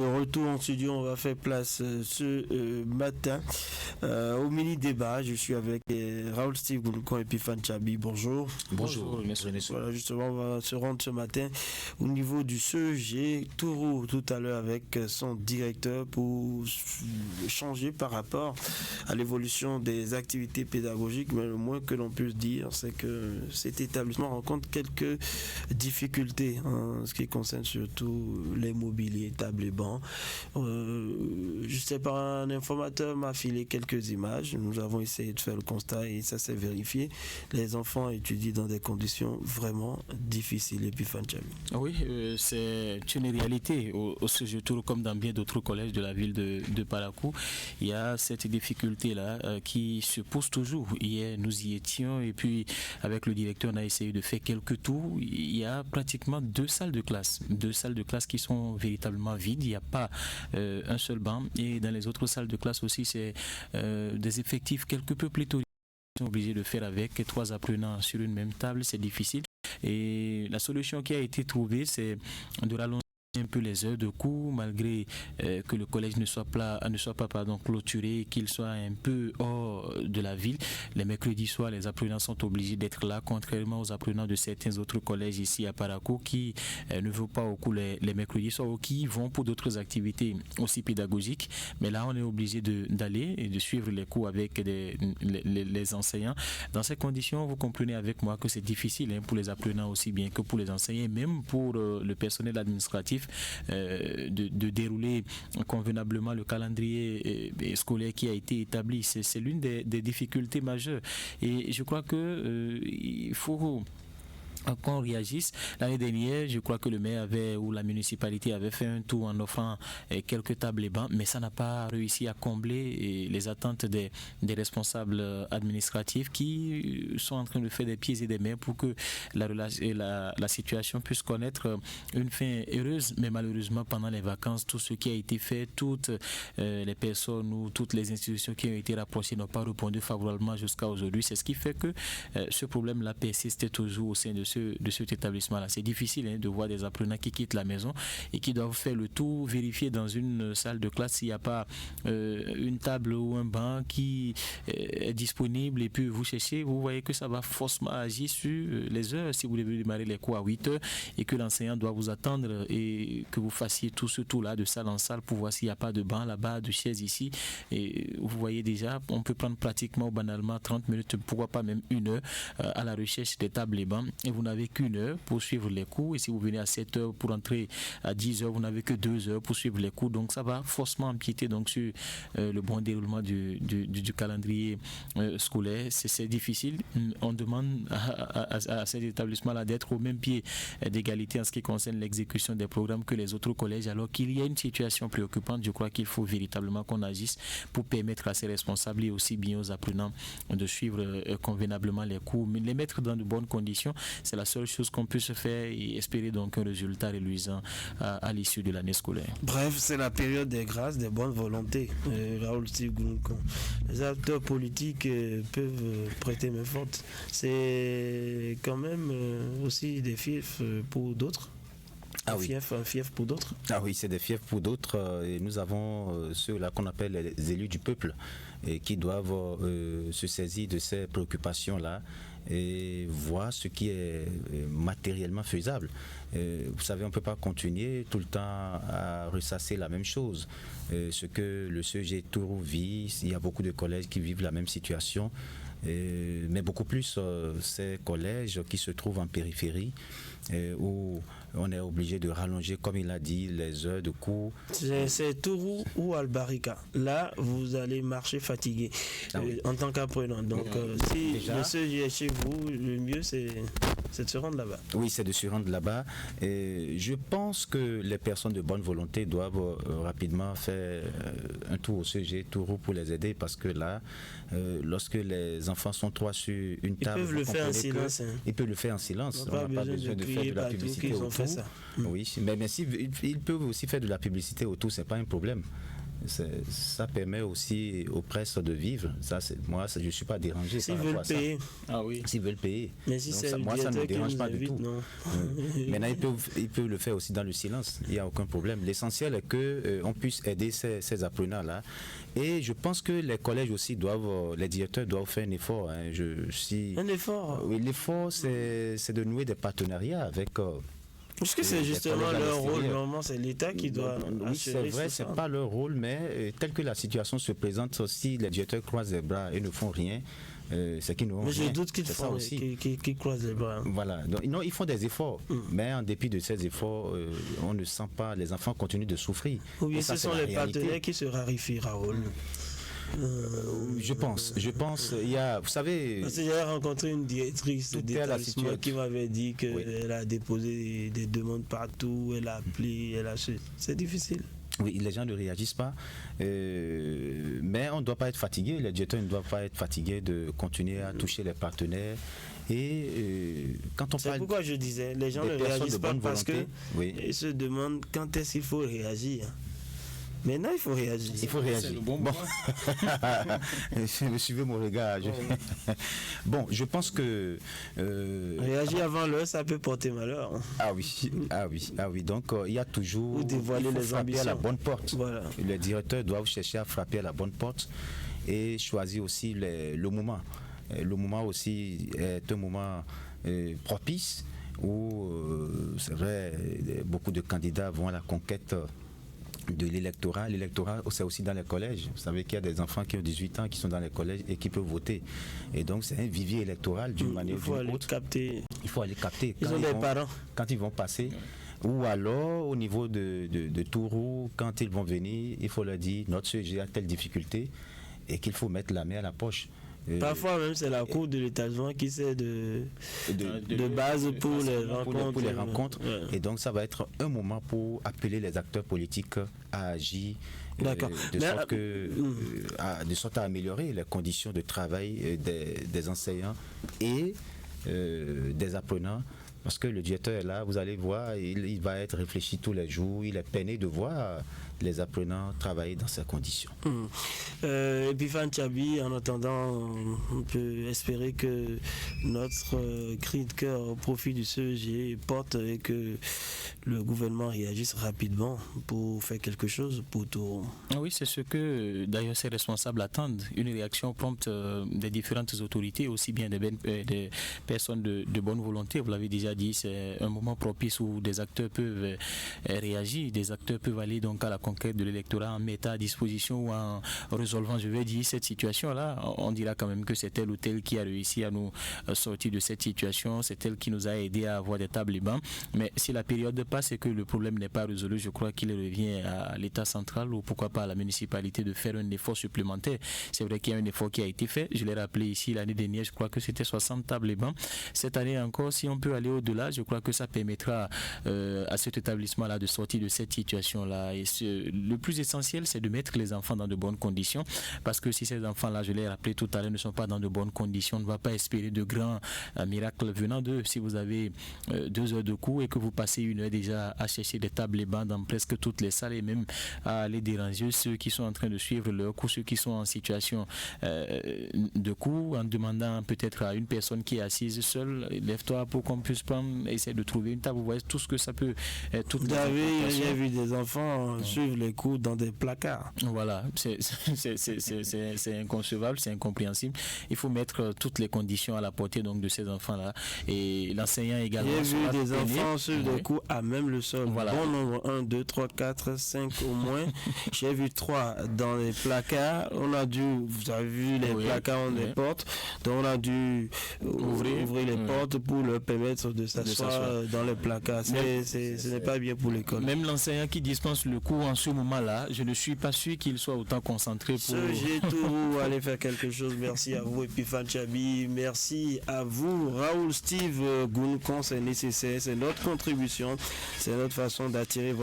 De retour en studio, on va faire place ce matin au mini-débat. Je suis avec Raoul Steve Goulukon et Pifan Chabi. Bonjour. Bonjour, monsieur. Voilà, justement, on va se rendre ce matin au niveau du CEG Tourou tout à l'heure avec son directeur pour changer par rapport à l'évolution des activités pédagogiques. Mais le moins que l'on puisse dire, c'est que cet établissement rencontre quelques difficultés en ce qui concerne surtout les mobiliers, tables et bancs. Je sais pas, un informateur m'a filé quelques images. Nous avons essayé de faire le constat et ça s'est vérifié. Les enfants étudient dans des conditions vraiment difficiles. Et puis oui, c'est une réalité au CEG Tourou comme dans bien d'autres collèges de la ville de Parakou. Il y a cette difficulté-là qui se pose toujours. Hier, nous y étions et puis avec le directeur, on a essayé de faire quelques tours. Il y a pratiquement deux salles de classe qui sont véritablement vides. Il n'y a pas un seul banc et dans les autres salles de classe aussi c'est des effectifs quelque peu pléthoriques. Ils sont obligés de faire avec 3 apprenants sur une même table, c'est difficile et la solution qui a été trouvée c'est de rallonger un peu les heures de cours malgré que le collège ne soit pas clôturé, qu'il soit un peu hors de la ville. Les mercredis soirs, les apprenants sont obligés d'être là, contrairement aux apprenants de certains autres collèges ici à Parakou qui ne vont pas au cours les mercredis soirs ou qui vont pour d'autres activités aussi pédagogiques. Mais là, on est obligé d'aller et de suivre les cours avec les enseignants. Dans ces conditions, vous comprenez avec moi que c'est difficile pour les apprenants aussi bien que pour les enseignants, et même pour le personnel administratif de dérouler convenablement le calendrier scolaire qui a été établi. C'est l'une des difficultés majeures et je crois que il faut qu'on réagisse. L'année dernière, je crois que le maire ou la municipalité avait fait un tour en offrant quelques tables et bancs, mais ça n'a pas réussi à combler les attentes des responsables administratifs qui sont en train de faire des pieds et des mains pour que la situation puisse connaître une fin heureuse. Mais malheureusement, pendant les vacances, tout ce qui a été fait, toutes les personnes ou toutes les institutions qui ont été rapprochées n'ont pas répondu favorablement jusqu'à aujourd'hui. C'est ce qui fait que ce problème-là persiste toujours au sein de cet établissement-là. C'est difficile de voir des apprenants qui quittent la maison et qui doivent faire le tour, vérifier dans une salle de classe s'il n'y a pas une table ou un banc qui est disponible et puis vous cherchez, vous voyez que ça va forcément agir sur les heures. Si vous devez démarrer les cours à 8 heures et que l'enseignant doit vous attendre et que vous fassiez tout ce tour-là de salle en salle pour voir s'il n'y a pas de banc là-bas, de chaises ici, et vous voyez déjà, on peut prendre pratiquement banalement 30 minutes, pourquoi pas même 1 heure à la recherche des tables et bancs. Et vous n'avez qu'1 heure pour suivre les cours. Et si vous venez à 7 heures pour entrer à 10 heures, vous n'avez que 2 heures pour suivre les cours. Donc ça va forcément empiéter donc sur le bon déroulement du calendrier scolaire. C'est difficile. On demande à cet établissement-là d'être au même pied d'égalité en ce qui concerne l'exécution des programmes que les autres collèges. Alors qu'il y a une situation préoccupante, je crois qu'il faut véritablement qu'on agisse pour permettre à ces responsables et aussi bien aux apprenants de suivre convenablement les cours, mais les mettre dans de bonnes conditions. C'est la seule chose qu'on puisse faire et espérer donc un résultat reluisant à l'issue de l'année scolaire. Bref, c'est la période des grâces, des bonnes volontés. Raoul Steve Goulukon. Les acteurs politiques peuvent prêter main forte. C'est quand même aussi des fiefs pour d'autres. Un fief pour d'autres. Ah oui, c'est des fiefs pour d'autres. Et nous avons ceux-là qu'on appelle les élus du peuple et qui doivent se saisir de ces préoccupations-là et voir ce qui est matériellement faisable. Vous savez, on ne peut pas continuer tout le temps à ressasser la même chose. Ce que le CEG Tourou vit, il y a beaucoup de collèges qui vivent la même situation, mais beaucoup plus ces collèges qui se trouvent en périphérie, où on est obligé de rallonger, comme il a dit, les heures de cours. C'est Tourou ou Albarika. Là, vous allez marcher fatigué en tant qu'apprenant. Donc, si le CEG est chez vous, le mieux, c'est de se rendre là-bas. Oui, c'est de se rendre là-bas. Et je pense que les personnes de bonne volonté doivent rapidement faire un tour au CEG Tourou pour les aider, parce que là, lorsque les enfants sont 3 sur une table, ils peuvent le faire en silence. Ils peuvent le faire en silence. On n'a pas besoin de faire de la publicité autour. Oui, mais ils peuvent aussi faire de la publicité autour, c'est pas un problème. Ça permet aussi aux presses de vivre. Je ne suis pas dérangé s'ils par rapport à ça. Ah oui. S'ils veulent payer. Mais si c'est moi, ça ne me dérange pas du tout. Non. Maintenant, ils peuvent le faire aussi dans le silence. Il n'y a aucun problème. L'essentiel est qu'on puisse aider ces apprenants-là. Et je pense que les collèges aussi les directeurs doivent faire un effort. Hein. Un effort? Oui, l'effort, c'est de nouer des partenariats avec... Parce que c'est justement leur rôle, normalement c'est l'État qui doit oui, c'est vrai, c'est pas leur rôle, mais tel que la situation se présente, si les directeurs croisent les bras et ne font rien, c'est qu'ils n'auront rien. Mais je doute qu'ils font, qu'ils croisent les bras. Voilà, donc, non, ils font des efforts, mais en dépit de ces efforts, on ne sent pas, les enfants continuent de souffrir. Ou bien ce sont les partenaires qui se raréfient, Raoul. Je pense, il y a, vous savez... Parce que j'ai rencontré une directrice d'établissement qui m'avait dit qu'elle a déposé des demandes partout, elle a appelé, c'est difficile. Oui, les gens ne réagissent pas, mais on ne doit pas être fatigué, les directeurs ne doivent pas être fatigués de continuer à toucher les partenaires. Et quand on c'est parle... pourquoi je disais, les gens ne réagissent pas parce qu'ils se demandent quand est-ce qu'il faut réagir. Maintenant, il faut réagir. Il faut réagir. C'est le bon moment. Suivez mon regard. Bon, je pense que... réagir avant l'heure, ça peut porter malheur. Ah oui. Donc, il y a toujours... Ou dévoiler les ambitions. À la bonne porte. Voilà. Les directeurs doivent chercher à frapper à la bonne porte et choisir aussi le moment. Le moment aussi est un moment propice où, c'est vrai, beaucoup de candidats vont à la conquête de l'électorat. L'électorat, c'est aussi dans les collèges. Vous savez qu'il y a des enfants qui ont 18 ans qui sont dans les collèges et qui peuvent voter. Et donc, c'est un vivier électoral d'une manière ou d'une autre. Il faut aller capter. Ils ont des parents. Quand ils vont passer. Ou alors, au niveau de Tourou, quand ils vont venir, il faut leur dire notre sujet a telle difficulté et qu'il faut mettre la main à la poche. Parfois même c'est la cour de l'établissement qui sert de base pour les rencontres. Ouais. Et donc ça va être un moment pour appeler les acteurs politiques à agir de sorte à améliorer les conditions de travail des enseignants et des apprenants. Parce que le directeur est là, vous allez voir, il va être réfléchi tous les jours, il est peiné de voir les apprenants travailler dans ces conditions. Epiphan Tchabi, en attendant, on peut espérer que notre cri de cœur au profit du CEG porte et que le gouvernement réagisse rapidement pour faire quelque chose pour tout. Oui, c'est ce que d'ailleurs ces responsables attendent, une réaction prompte des différentes autorités, aussi bien des personnes de bonne volonté. Vous l'avez déjà dit, c'est un moment propice où des acteurs peuvent réagir, des acteurs peuvent aller donc à la conquête de l'électorat en mettant à disposition ou en résolvant, je vais dire, cette situation-là. On dira quand même que c'est tel ou tel qui a réussi à nous sortir de cette situation, c'est tel qui nous a aidé à avoir des tables et bancs. Mais si la période passe et que le problème n'est pas résolu, je crois qu'il revient à l'État central ou pourquoi pas à la municipalité de faire un effort supplémentaire. C'est vrai qu'il y a un effort qui a été fait. Je l'ai rappelé ici l'année dernière, je crois que c'était 60 tables et bancs. Cette année encore, si on peut aller au-delà, je crois que ça permettra à cet établissement-là de sortir de cette situation-là. Et le plus essentiel, c'est de mettre les enfants dans de bonnes conditions, parce que si ces enfants-là, je l'ai rappelé tout à l'heure, ne sont pas dans de bonnes conditions, on ne va pas espérer de grands miracles venant d'eux. Si vous avez 2 heures de cours et que vous passez 1 heure déjà à chercher des tables et bancs dans presque toutes les salles et même à aller déranger ceux qui sont en train de suivre leur cours, ceux qui sont en situation de cours, en demandant peut-être à une personne qui est assise seule, lève-toi pour qu'on puisse prendre, essayer de trouver une table. Vous voyez tout ce que ça peut... J'ai vu des enfants suivre les cours dans des placards. Voilà, c'est inconcevable, c'est incompréhensible. Il faut mettre toutes les conditions à la portée donc de ces enfants-là. Et l'enseignant également... J'ai vu des enfants suivre des cours à même le sol. Voilà. Bon nombre, 1, 2, 3, 4, 5 au moins. J'ai vu 3 dans les placards. On a dû, vous avez vu, les placards ont des portes. Donc on a dû ouvrir les portes pour leur permettre de s'asseoir dans les placards. Ce n'est pas bien pour l'école. Même l'enseignant qui dispense le cours en ce moment-là, je ne suis pas sûr qu'il soit autant concentré pour... J'ai tout aller faire quelque chose. Merci à vous, Epiphan Tchabi. Merci à vous, Raoul Steve Gounkon. C'est nécessaire, c'est notre contribution, c'est notre façon d'attirer